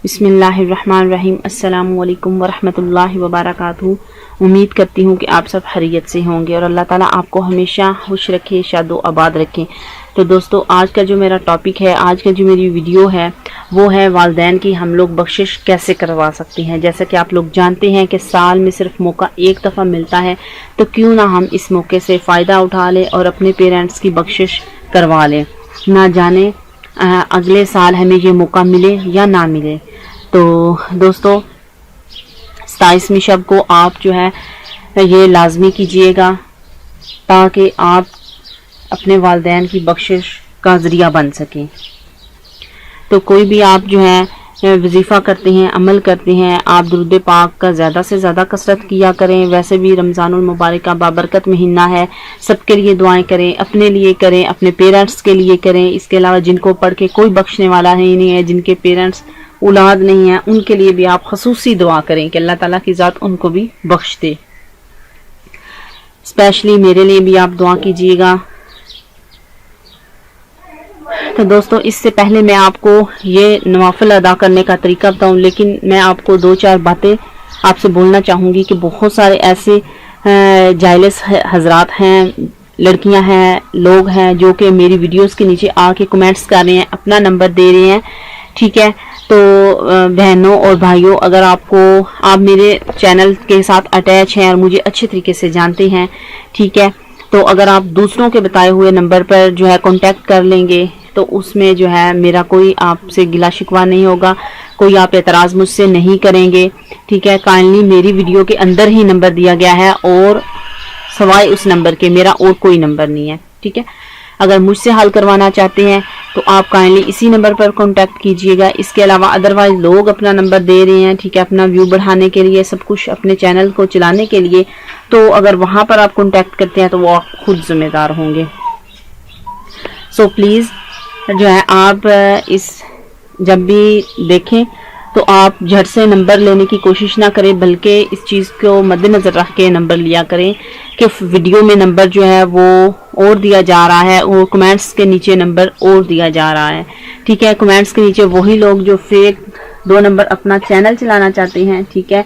بسم اللہ الرحمن الرحیم۔ السلام علیکم ورحمۃ اللہ وبرکاتہ۔ امید کرتی ہوں کہ آپ سب خیریت سے ہوں گے اور اللہ تعالیٰ آپ کو ہمیشہ خوش رکھے، شاد و آباد رکھے۔ تو دوستو، آج کا جو میرا ٹاپک ہے، آج کا جو میری ویڈیو ہے وہ ہے والدین کی ہم لوگ بخشش کیسے کروا سکتے ہیں۔ جیسا کہ آپ لوگ جانتے ہیں کہ سال میں صرف موقع ایک دفعہ ملتا ہے، تو کیوں نہ ہم اس موقع سے فائدہ اٹھا لیں اور اپنے پیرنٹس کی بخشش کروا لیں۔ نہ جانے اگلے سال ہمیں یہ موقع ملے یا نہ ملے۔ تو دوستو، 27ویں شب کو آپ جو ہے یہ لازمی کیجئے گا تاکہ آپ اپنے والدین کی بخشش کا ذریعہ بن سکیں۔ تو کوئی بھی آپ جو ہے وظیفہ کرتے ہیں، عمل کرتے ہیں، آپ درود پاک کا زیادہ سے زیادہ کثرت کیا کریں۔ ویسے بھی رمضان المبارک کا بابرکت مہینہ ہے، سب کے لیے دعائیں کریں، اپنے لیے کریں، اپنے پیرنٹس کے لیے کریں۔ اس کے علاوہ جن کو پڑھ کے کوئی بخشنے والا ہی نہیں ہے، جن کے پیرنٹس اولاد نہیں ہے، ان کے لیے بھی آپ خصوصی دعا کریں کہ اللہ تعالیٰ کی ذات ان کو بھی بخش دے۔ اسپیشلی میرے لیے بھی آپ دعا کیجیے گا۔ تو دوستو، اس سے پہلے میں آپ کو یہ نوافل ادا کرنے کا طریقہ بتاؤں، لیکن میں آپ کو 2-4 باتیں آپ سے بولنا چاہوں گی کہ بہت سارے ایسے جائلس حضرات ہیں، لڑکیاں ہیں، لوگ ہیں جو کہ میری ویڈیوز کے نیچے آ کے کمنٹس کر رہے ہیں، اپنا نمبر دے رہے ہیں، ٹھیک ہے۔ تو بہنوں اور بھائیوں، اگر آپ میرے چینل کے ساتھ اٹیچ ہیں اور مجھے اچھے طریقے سے جانتے ہیں، ٹھیک ہے، تو اگر آپ دوسروں کے بتائے ہوئے نمبر پر جو ہے کانٹیکٹ کر لیں گے تو اس میں جو ہے میرا کوئی آپ سے گلا شکوہ نہیں ہوگا، کوئی آپ اعتراض مجھ سے نہیں کریں گے، ٹھیک ہے۔ کائنڈلی میری ویڈیو کے اندر ہی نمبر دیا گیا ہے اور سوائے اس نمبر کے میرا اور کوئی نمبر نہیں ہے، ٹھیک ہے۔ اگر مجھ سے حل کروانا چاہتے ہیں تو آپ کائنڈلی اسی نمبر پر کانٹیکٹ کیجئے گا۔ اس کے علاوہ ادروائز لوگ اپنا نمبر دے رہے ہیں، ٹھیک ہے، اپنا ویو بڑھانے کے لیے، سب کچھ اپنے چینل کو چلانے کے لیے، تو اگر وہاں پر آپ کانٹیکٹ کرتے ہیں تو وہ خود ذمہ دار ہوں گے۔ سو پلیز جو ہے آپ جب بھی دیکھیں تو آپ جھٹ سے نمبر لینے کی کوشش نہ کریں، بلکہ اس چیز کو مد نظر رکھ کے نمبر لیا کریں کہ ویڈیو میں نمبر جو ہے وہ اور دیا جا رہا ہے اور کمنٹس کے نیچے نمبر اور دیا جا رہا ہے، ٹھیک ہے۔ کمنٹس کے نیچے وہی لوگ جو فیک 2 نمبر اپنا چینل چلانا چاہتے ہیں، ٹھیک ہے،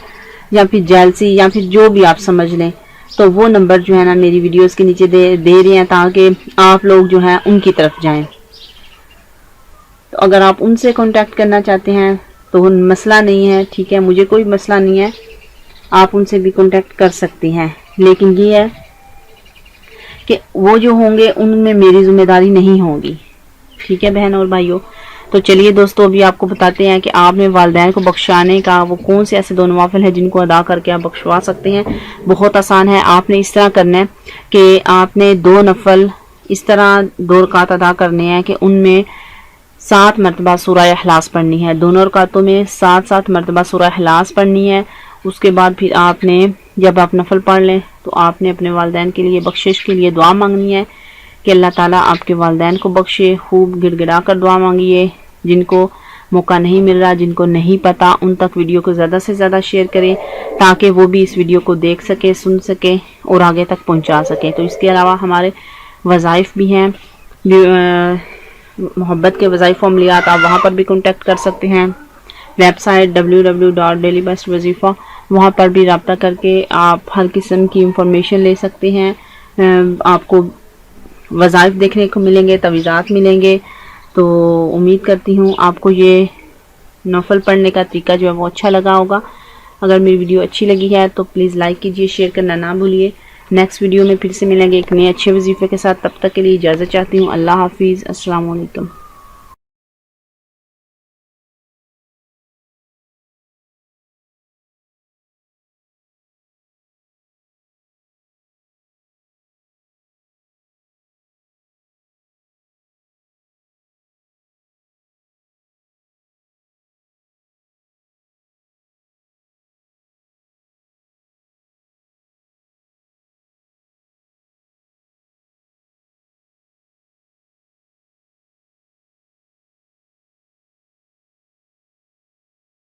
یا پھر جیلسی یا پھر جو بھی آپ سمجھ لیں، تو وہ نمبر جو ہے نا میری ویڈیوز کے نیچے دے رہے ہیں تاکہ آپ لوگ جو ہیں ان کی طرف جائیں۔ تو اگر آپ ان سے کانٹیکٹ کرنا چاہتے ہیں تو مسئلہ نہیں ہے، ٹھیک ہے، مجھے کوئی مسئلہ نہیں ہے، آپ ان سے بھی کانٹیکٹ کر سکتے ہیں، لیکن یہ ہے کہ وہ جو ہوں گے ان میں میری ذمہ داری نہیں ہوگی، ٹھیک ہے بہن اور بھائیوں۔ تو چلیے دوستو، ابھی آپ کو بتاتے ہیں کہ آپ نے والدین کو بخشانے کا وہ کون سے ایسے 2 نوافل ہیں جن کو ادا کر کے آپ بخشوا سکتے ہیں۔ بہت آسان ہے، آپ نے اس طرح کرنا ہے کہ آپ نے 2 نفل اس طرح 2 رکعت ادا کرنے ہیں کہ ان میں 7 مرتبہ سورہ اخلاص پڑھنی ہے۔ دونوں رکعتوں میں 7 مرتبہ سورہ اخلاص پڑھنی ہے۔ اس کے بعد پھر آپ نے جب آپ نفل پڑھ لیں تو آپ نے اپنے والدین کے لیے بخشش کے لیے دعا مانگنی ہے کہ اللہ تعالیٰ آپ کے والدین کو بخشے۔ خوب گڑ گڑا کر دعا مانگیے۔ جن کو موقع نہیں مل رہا، جن کو نہیں پتا، ان تک ویڈیو کو زیادہ سے زیادہ شیئر کریں تاکہ وہ بھی اس ویڈیو کو دیکھ سکے، سن سکے اور آگے تک پہنچا سکے۔ تو اس کے علاوہ ہمارے وظائف بھی ہیں، محبت کے وظائف عملیات، آپ وہاں پر بھی کانٹیکٹ کر سکتے ہیں۔ ویب سائٹ www.dailybestwazifa، وہاں پر بھی رابطہ کر کے آپ ہر قسم کی انفارمیشن لے سکتے ہیں۔ آپ کو وظائف دیکھنے کو ملیں گے، تعویذات ملیں گے۔ تو امید کرتی ہوں آپ کو یہ نفل پڑھنے کا طریقہ جو ہے وہ اچھا لگا ہوگا۔ اگر میری ویڈیو اچھی لگی ہے تو پلیز لائک کیجئے، شیئر کرنا نہ بھولیے۔ نیکسٹ ویڈیو میں پھر سے ملیں گے ایک نئے اچھے وظیفے کے ساتھ، تب تک کے لیے اجازت چاہتی ہوں۔ اللہ حافظ، السلام علیکم۔